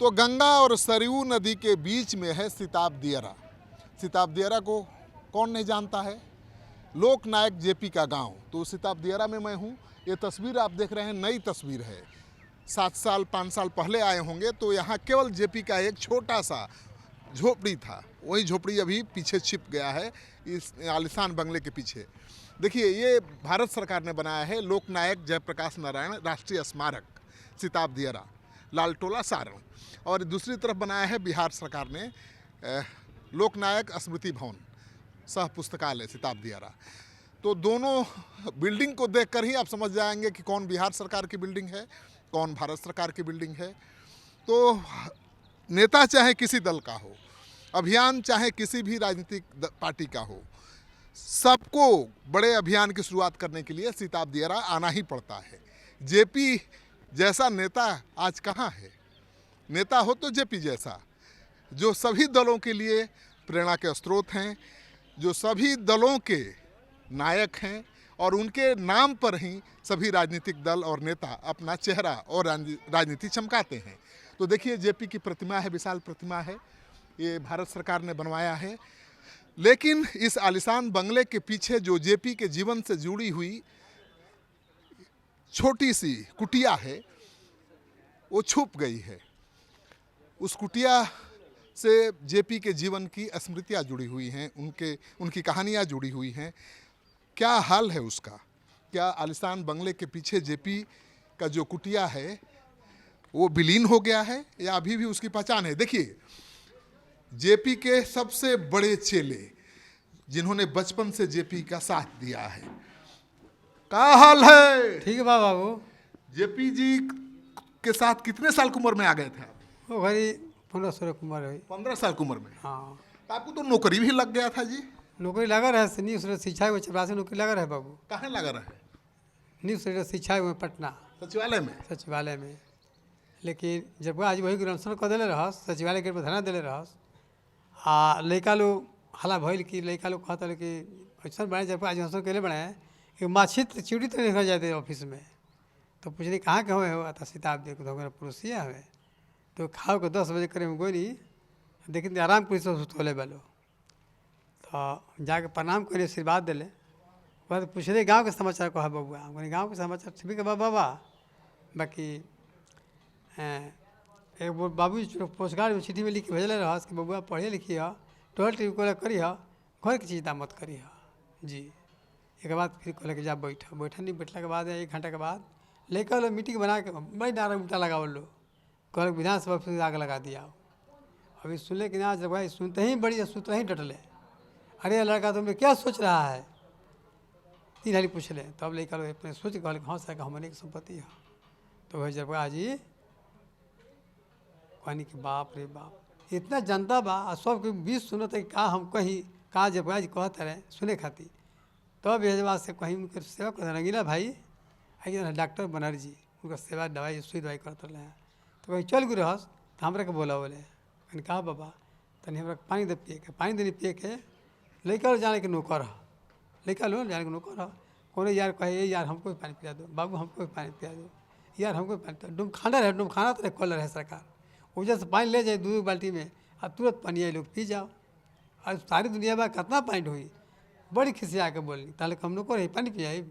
तो गंगा और सरयू नदी के बीच में है सिताब दियारा। सिताब दियारा को कौन नहीं जानता है, लोकनायक जेपी का गांव। तो सिताब दियारा में मैं हूँ। ये तस्वीर आप देख रहे हैं नई तस्वीर है। 7 साल 5 साल पहले आए होंगे तो यहाँ केवल जेपी का एक छोटा सा झोपड़ी था। वही झोपड़ी अभी पीछे छिप गया है, इस आलिशान बंगले के पीछे। देखिए, ये भारत सरकार ने बनाया है लोकनायक जयप्रकाश नारायण राष्ट्रीय स्मारक सिताब दियारा, लालटोला सारण। और दूसरी तरफ बनाया है बिहार सरकार ने लोकनायक स्मृति भवन सह पुस्तकालय सिताब दियारा। तो दोनों बिल्डिंग को देखकर ही आप समझ जाएंगे कि कौन बिहार सरकार की बिल्डिंग है, कौन भारत सरकार की बिल्डिंग है। तो नेता चाहे किसी दल का हो, अभियान चाहे किसी भी राजनीतिक पार्टी का हो, सबको बड़े अभियान की शुरुआत करने के लिए सिताब दियारा आना ही पड़ता है। जेपी जैसा नेता आज कहाँ है? नेता हो तो जेपी जैसा, जो सभी दलों के लिए प्रेरणा के स्रोत हैं, जो सभी दलों के नायक हैं और उनके नाम पर ही सभी राजनीतिक दल और नेता अपना चेहरा और राजनीति चमकाते हैं। तो देखिए, जेपी की प्रतिमा है, विशाल प्रतिमा है, ये भारत सरकार ने बनवाया है। लेकिन इस आलिशान बंगले के पीछे जो जेपी के जीवन से जुड़ी हुई छोटी सी कुटिया है, वो छुप गई है। उस कुटिया से जेपी के जीवन की स्मृतियाँ जुड़ी हुई हैं, उनकी कहानियाँ जुड़ी हुई हैं। क्या हाल है उसका? क्या आलिशान बंगले के पीछे जेपी का जो कुटिया है वो विलीन हो गया है या अभी भी उसकी पहचान है? देखिए, जेपी के सबसे बड़े चेले जिन्होंने बचपन से जेपी का साथ दिया है, क्या हाल है? ठीक है बाबू। जेपी जी के साथ कितने साल की उम्र में आ गए थे आप? वो घरी 15-16 की उम्र है। 15 साल की उम्र में? हाँ। आपको तो नौकरी भी लग गया था जी। नौकरी लगा रहे, न्यूज़ शिक्षा में चपरासी नौकरी लगा रहे बाबू। कहाँ लगा रहे? न्यूज़ शिक्षा में पटना सचिवालय में। सचिवालय में। लेकिन जब आज वही ग्रांसन कर दिले रहस, सचिवालय के धरना दिले रहस, आ लड़का लोग हला भइल कि लड़का लोग कहता कि ऐसा बने जब आज हंसन के बनाए कि माछी चिड़ी तो निकल जाते ऑफिस में। तो पूछने कहाँ के हुए हो? आता सिताब देख तो पुरुषिया हमें। तो खाओ के 10 बजे करीब गोरी देखिए आराम कर सुतोले वालो। तो जाके प्रणाम करे, आशीर्वाद दिले। बाद पूछले गाँव के समाचार कहा बबुआ। हमने गाँव के समाचार ठीक है बाबा। बाकी एक बाबू पोस्ट कार्ड में चिट्ठी में लिख के भेजले रहा कि बबुआ पढ़िए लिखिए, टोल टिप करिए, घर की चिंता मत करिए जी। एक बाद फिर कहल कि जा बैठा नहीं। बैठला के बाद 1 घंटा के बाद लेकर लो मीटिंग बना के बड़ी नारा उल्टा लगाओ लो, कल विधानसभा फिर आग लगा दिया। अभी सुनले कि ना, जब भाई सुनते ही बड़ी सुनते ही डटले, अरे लड़का तुमने क्या सोच रहा है? 3 हाली पूछ ले। तब लेकर लो अपने सोच कहल हाँ सर हमने की संपत्ति है। तो वही जब जी कहनी कि बाप रे बाप इतना जनता बा और सबके बीच सुनत है का हम कहीं का जब जी कहते रहे सुने खाती। तब ये बात से कहीं उनके सेवा कर रंगीला भाई आई डॉक्टर बनर्जी उनका सेवा दवाई सुई दवाई करते रहे। तो कहीं चल गई रहस तो हमरा के बोला बोले कहीं कहा बाबा तनी हमरा पानी दे पिए के, पानी देनी पिए के। लड़का जाने के नौकर है, लड़का लो जाने के नौकर है। कौन यार कहे यार हमको भी पानी पिला दो, बाबू हमको भी पानी पिला दो, यार हमको भी पानी। डुम खाना रहे, डुम खाना तो कॉलर है सरकार, वजह से पानी ले जाए 2 बाल्टी में और तुरंत पानी लोग पी जाओ। और सारी दुनिया में कितना पानी हुई, बड़ी खिसिया के बोली ताले हम लोग को पानी पियाई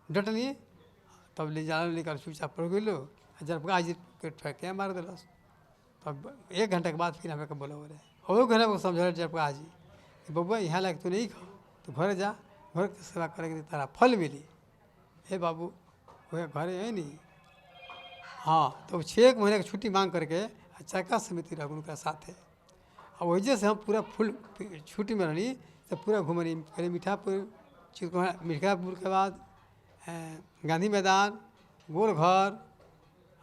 डटनी। तब ले जाना लेकर चुपचाप पड़ गई लो, जब आज के ठेके मार दिलस। तब 1 घंटे के बाद फिर हमें बोला बोले और घरे को समझ जब आज बबुआ यहाँ लायक तू नहीं खाओ तो घर जा, घर की सेवा करेंगे तारा फल मिली। हे बाबू वह घर है नहीं। हाँ, तो 6 महीने की छुट्टी मांग करके चरखा समिति रह उनका साथ है। और वजह से हम पूरा फुल छुट्टी में रही तो पूरा घूमनी। पहले मीठापुर, मिर्जापुर के बाद गांधी मैदान, गोल घर,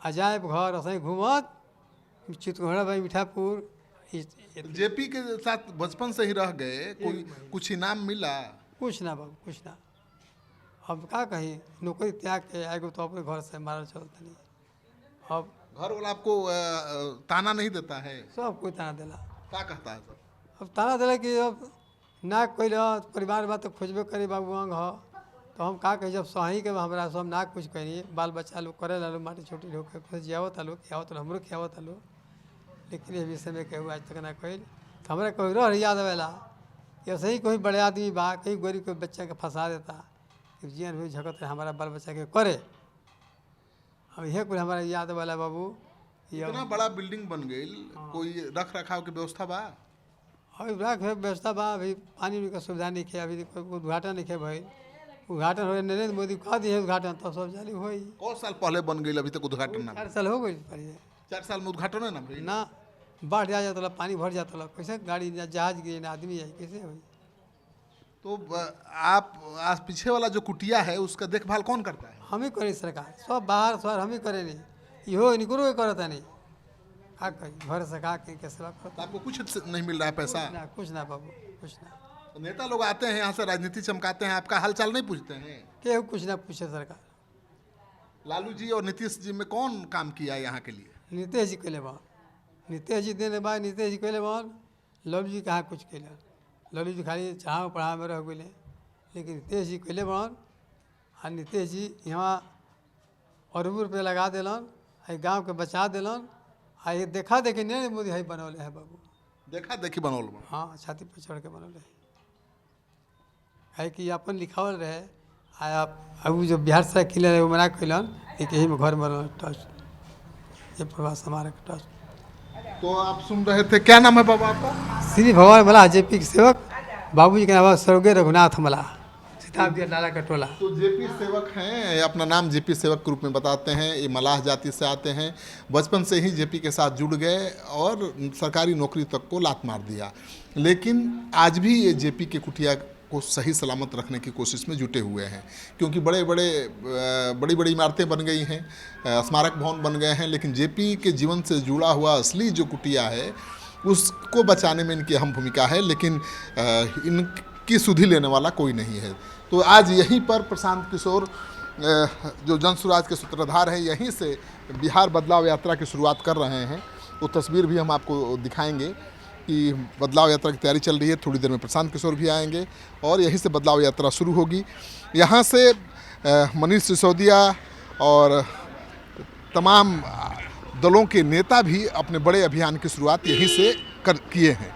अजायब घर, ऐसे घूमत चितकोहरा भाई मीठापुर। जेपी के साथ बचपन से ही रह गए, कोई कुछ इनाम मिला? कुछ ना बाबू, कुछ ना। अब क्या कही, नौकरी त्याग के आएगो तो अपने घर से मारल चलते नहीं। अब घर वाला आपको ताना नहीं देता है? सब कोई ताना दिला। क्या कहता है सब? अब ताना दिला कि अब ना कोई परिवार बात तो खोजबे करे बाबू अंग हो। तो हम का कही जब सही के हमारा सब ना कुछ करी, बाल बच्चा लोग करे लो माटी छोटी लोग जियावत आलो खियावत आलो, हमरो खियावत आलो। लेकिन ये विषय में कहूँ आज तक ना कोई तो हमारे कोई रह याद आवेला ऐसे ही कोई बड़े आदमी बा कहीं गरीब के बच्चा के फंसा देता कि जियन भी झगत है हमारा बाल बच्चा के करे। अब यह कुछ हमारा याद वाला बाबू ये इतना बड़ा बिल्डिंग बन गई, कोई रख रखाव की व्यवस्था बा? अभी रख व्यवस्था बा, अभी पानी का सुविधा नहीं है, अभी कोई उद्घाटन नहीं है भाई। उद्घाटन हो नरेंद्र मोदी कह दिए उद्घाटन तो सब जाली हो। कौन साल पहले बन गई, अभी तक उद्घाटन ना? 4 साल हो गई पड़िए। 4 साल में उद्घाटन है ना भाई? ना बाढ़ जा जाता पानी भर जाता कैसे गाड़ी जहाज गए ना आदमी जाए कैसे हो। तो आप आज पीछे वाला जो कुटिया है उसका देखभाल कौन करता है? हम ही करें, सरकार सब बाहर शहर हम ही करे नहीं, इहो निकलो करता नहीं का कही घर से का के सेवा करता। आपको कुछ नहीं मिल रहा है पैसा? ना कुछ ना बाबू कुछ ना। तो नेता लोग आते हैं यहाँ से राजनीति चमकाते हैं, आपका हालचाल नहीं पूछते हैं? केहू कुछ ना पूछे सरकार। लालू जी और नीतीश जी में कौन काम किया है यहाँ के लिए? नीतीश जी कैले बन, नीतीश जी देने बाद नीतीश जी कैले बन, लालू जी कहाँ कुछ कैले। लालू जी खाली चाह पढ़ा में रह गए, लेकिन नीतीश जी कैले बन। आ नीतीश जी यहाँ अरबों रुपये लगा दिलन, है गाँव के बचा दिलन। आ ये देखा देखी नरेंद्र मोदी है बनौले है बाबू, देखा देखी बनौल बा। हाँ छाती पर चढ़ के बनौले है कि अपन लिखावल रहे। आया अब जो बिहार से क्लियर है वो मना कैलन कि यही में घर में ट्रस्ट, ये प्रवास हमारे ट्रस्ट। तो आप सुन रहे थे, क्या नाम है बाबा आपका? श्री भगवान मल्लाह जेपी के सेवक, बाबूजी के नाम स्वर्गीय रघुनाथ मल्लाह, सिताब दिया लाला का टोला। तो जेपी सेवक हैं, अपना नाम जेपी सेवक के रूप में बताते हैं। ये मलाह जाति से आते हैं, बचपन से ही जेपी के साथ जुड़ गए और सरकारी नौकरी तक को लात मार दिया। लेकिन आज भी ये जेपी के कुटिया को सही सलामत रखने की कोशिश में जुटे हुए हैं, क्योंकि बड़ी बड़ी इमारतें बन गई हैं, स्मारक भवन बन गए हैं, लेकिन जेपी के जीवन से जुड़ा हुआ असली जो कुटिया है उसको बचाने में इनकी अहम भूमिका है। लेकिन इनकी सुधि लेने वाला कोई नहीं है। तो आज यहीं पर प्रशांत किशोर जो जनसुराज के सूत्रधार हैं, यहीं से बिहार बदलाव यात्रा की शुरुआत कर रहे हैं। वो तस्वीर भी हम आपको दिखाएंगे कि बदलाव यात्रा की तैयारी चल रही है। थोड़ी देर में प्रशांत किशोर भी आएंगे और यहीं से बदलाव यात्रा शुरू होगी। यहाँ से मनीष सिसोदिया और तमाम दलों के नेता भी अपने बड़े अभियान की शुरुआत यहीं से किए हैं।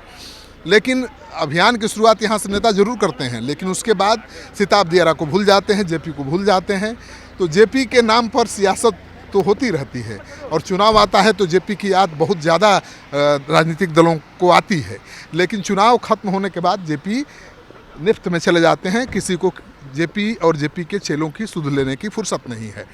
लेकिन अभियान की शुरुआत यहाँ से नेता जरूर करते हैं, लेकिन उसके बाद सिताब दियारा को भूल जाते हैं, जेपी को भूल जाते हैं। तो जेपी के नाम पर सियासत तो होती रहती है और चुनाव आता है तो जेपी की याद बहुत ज़्यादा राजनीतिक दलों को आती है। लेकिन चुनाव खत्म होने के बाद जेपी निफ्त में चले जाते हैं। किसी को जेपी और जेपी के चेलों की सुध लेने की फुर्सत नहीं है।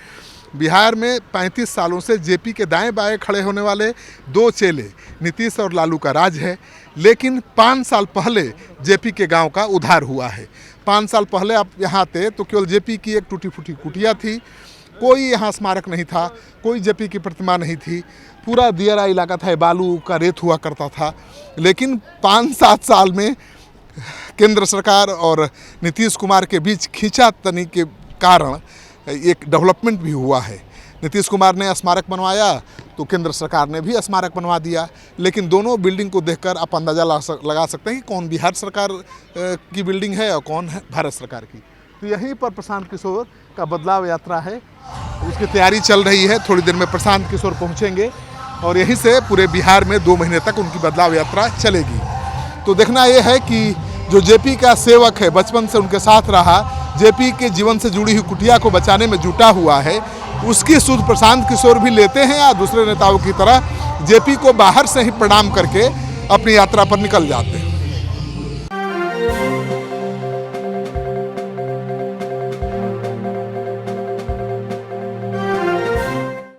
बिहार में 35 सालों से जेपी के दाएं बाएं खड़े होने वाले 2 चेले नीतीश और लालू का राज है। लेकिन 5 साल पहले जेपी के गांव का उद्धार हुआ है। 5 साल पहले आप यहाँ थे तो केवल जेपी की एक टूटी फूटी कुटिया थी, कोई यहाँ स्मारक नहीं था, कोई जेपी की प्रतिमा नहीं थी, पूरा दियारा इलाका था, बालू का रेत हुआ करता था। लेकिन 5-7 साल में केंद्र सरकार और नीतीश कुमार के बीच खींचातानी के कारण एक डेवलपमेंट भी हुआ है। नीतीश कुमार ने स्मारक बनवाया तो केंद्र सरकार ने भी स्मारक बनवा दिया। लेकिन दोनों बिल्डिंग को देखकर आप अंदाज़ा लगा सकते हैं कि कौन बिहार सरकार की बिल्डिंग है और कौन है भारत सरकार की। तो यहीं पर प्रशांत किशोर का बदलाव यात्रा है, उसकी तैयारी चल रही है। थोड़ी देर में प्रशांत किशोर पहुंचेंगे और यहीं से पूरे बिहार में 2 महीने तक उनकी बदलाव यात्रा चलेगी। तो देखना ये है कि जो जेपी का सेवक है, बचपन से उनके साथ रहा, जेपी के जीवन से जुड़ी हुई कुटिया को बचाने में जुटा हुआ है, उसकी सुध प्रशांत किशोर भी लेते हैं या दूसरे नेताओं की तरह जेपी को बाहर से ही प्रणाम करके अपनी यात्रा पर निकल जाते हैं।